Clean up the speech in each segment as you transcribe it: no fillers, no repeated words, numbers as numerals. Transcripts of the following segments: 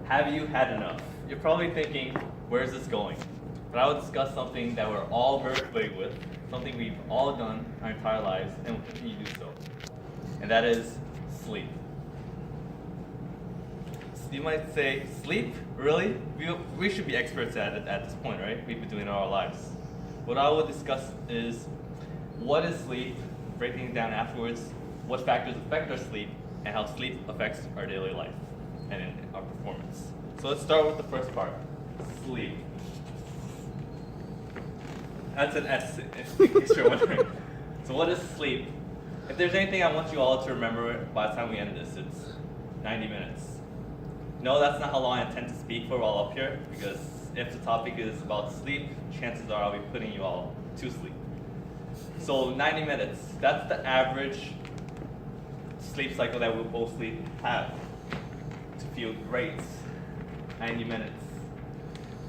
Have you had enough? You're probably thinking, where's this going? But I will discuss something that we're all very familiar with, something we've all done our entire lives and will continue to do so. And that is sleep. So you might say, sleep? Really? We should be experts at it at this point, right? We've been doing it all our lives. What I will discuss is what is sleep, breaking it down afterwards, what factors affect our sleep, and how sleep affects our daily life and in our performance. So let's start with the first part, sleep. That's an S, in case you're wondering. So what is sleep? If there's anything I want you all to remember by the time we end this, it's 90 minutes. No, that's not how long I intend to speak for while up here, because if the topic is about sleep, chances are I'll be putting you all to sleep. So 90 minutes, that's the average sleep cycle that we'll both have to feel great. 90 minutes.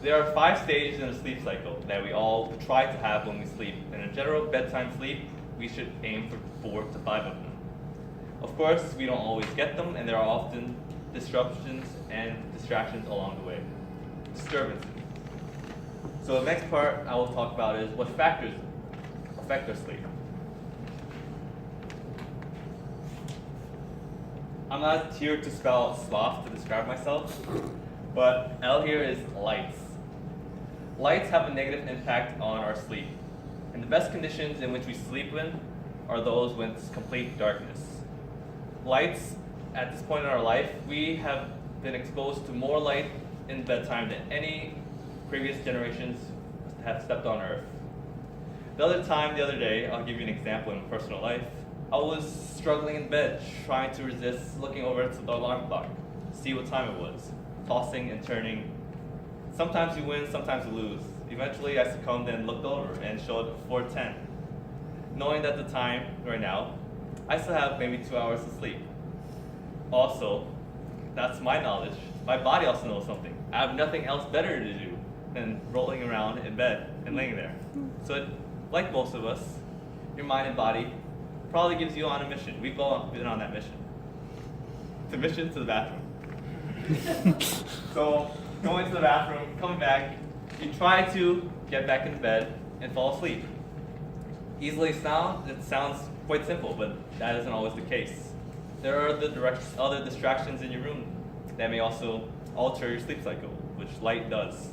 There are 5 stages in a sleep cycle that we all try to have when we sleep. In a general bedtime sleep, we should aim for 4 to 5 of them. Of course, we don't always get them, and there are often disruptions and distractions along the way. Disturbances. So the next part I will talk about is what factors affect our sleep. I'm not here to spell sloth to describe myself, but L here is lights. Lights have a negative impact on our sleep, and the best conditions in which we sleep in are those with complete darkness. Lights, at this point in our life, we have been exposed to more light in bedtime than any previous generations have stepped on Earth. The other day, I'll give you an example in personal life. I was struggling in bed, trying to resist looking over to the alarm clock, see what time it was, tossing and turning. Sometimes you win, sometimes you lose. Eventually, I succumbed and looked over and showed 4:10. Knowing that the time, right now, I still have maybe 2 hours to sleep. Also, that's my knowledge. My body also knows something. I have nothing else better to do than rolling around in bed and laying there. So, like most of us, your mind and body probably gives you on a mission. We've all been on that mission. It's a mission to the bathroom. So, going to the bathroom, coming back, you try to get back into bed and fall asleep. It sounds quite simple, but that isn't always the case. There are other distractions in your room that may also alter your sleep cycle, which light does.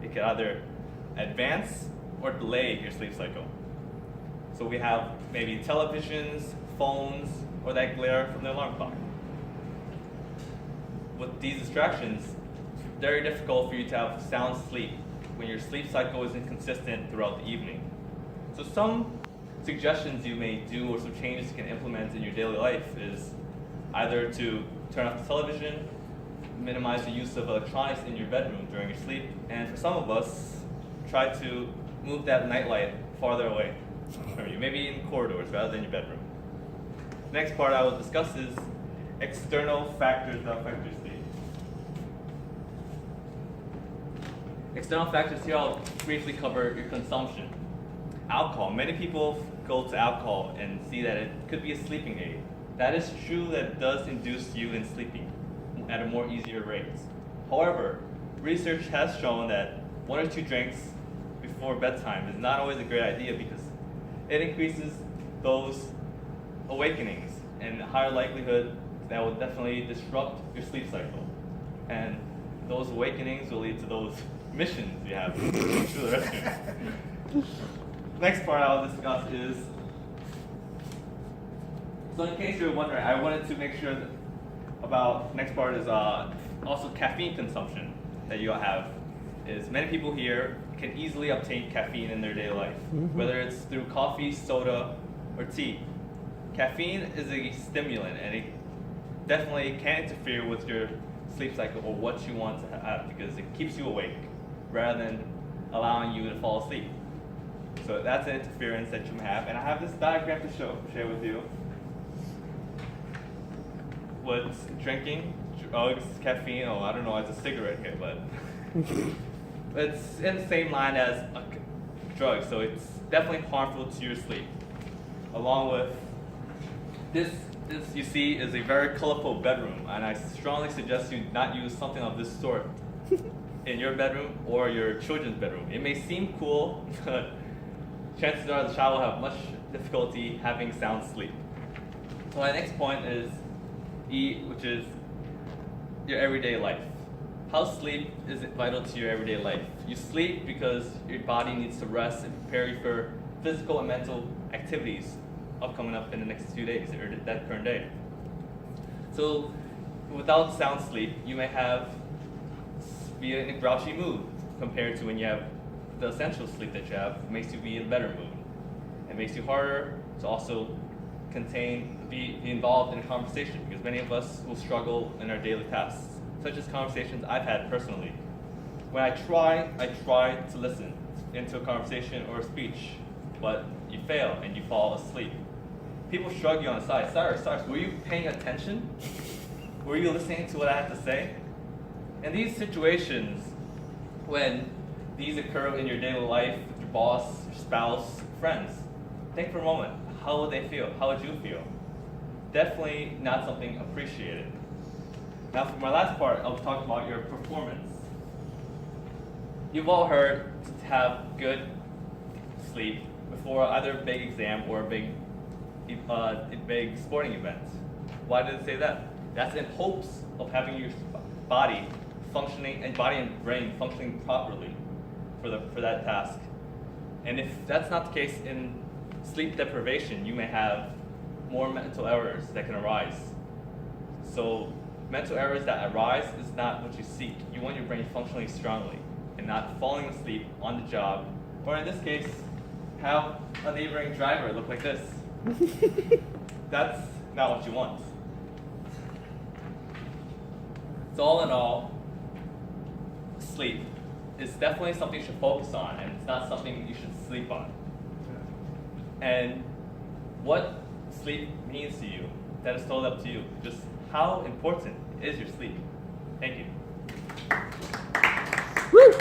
It can either advance or delay your sleep cycle. So we have maybe televisions, phones, or that glare from the alarm clock. With these distractions, it's very difficult for you to have sound sleep when your sleep cycle is inconsistent throughout the evening. So some suggestions you may do or some changes you can implement in your daily life is either to turn off the television, minimize the use of electronics in your bedroom during your sleep, and for some of us, try to move that nightlight farther away from you, maybe in corridors rather than your bedroom. Next part I will discuss is external factors that affect your sleep. External factors here, I'll briefly cover your consumption. Alcohol. Many people go to alcohol and see that it could be a sleeping aid. That is true, that it does induce you in sleeping at a more easier rate. However, research has shown that 1 or 2 drinks before bedtime is not always a great idea because it increases those awakenings and a higher likelihood that will definitely disrupt your sleep cycle. And those awakenings will lead to those missions you have to the restroom. Next part I'll discuss is, so in case you're wondering, I wanted to make sure that next part is also caffeine consumption that you have. Is many people here can easily obtain caffeine in their daily life, whether it's through coffee, soda, or tea. Caffeine is a stimulant and it definitely can interfere with your sleep cycle or what you want to have because it keeps you awake rather than allowing you to fall asleep. So that's an interference that you may have, and I have this diagram to share with you. What's drinking, drugs, caffeine, I don't know, it's a cigarette here, but it's in the same line as a drug, so it's definitely harmful to your sleep. Along with this this you see is a very colorful bedroom, and I strongly suggest you not use something of this sort in your bedroom or your children's bedroom. It may seem cool, but chances are the child will have much difficulty having sound sleep. So my next point is E, which is your everyday life. How sleep is vital to your everyday life? You sleep because your body needs to rest and prepare you for physical and mental activities coming up in the next few days or that current day. So without sound sleep, you may be in a grouchy mood compared to when you have the essential sleep that you have. It makes you be in a better mood. It makes you harder to also be involved in a conversation, because many of us will struggle in our daily tasks, such as conversations I've had personally. When I try to listen into a conversation or a speech, but you fail and you fall asleep. People shrug you on the side. Cyrus, were you paying attention? Were you listening to what I had to say? In these situations, when these occur in your daily life with your boss, your spouse, friends, think for a moment. How would they feel? How would you feel? Definitely not something appreciated. Now for my last part, I'll talk about your performance. You've all heard to have good sleep before either a big exam or a big sporting event. Why did it say that? That's in hopes of having your body functioning, and body and brain functioning properly for that task. And if that's not the case in sleep deprivation, you may have more mental errors that can arise. So mental errors that arise is not what you seek. You want your brain functioning strongly and not falling asleep on the job, or in this case, have a neighboring driver look like this. That's not what you want. So all in all, sleep is definitely something you should focus on, and it's not something you should sleep on. And what sleep means to you, that is totally up to you. Just how important is your sleep? Thank you. Woo!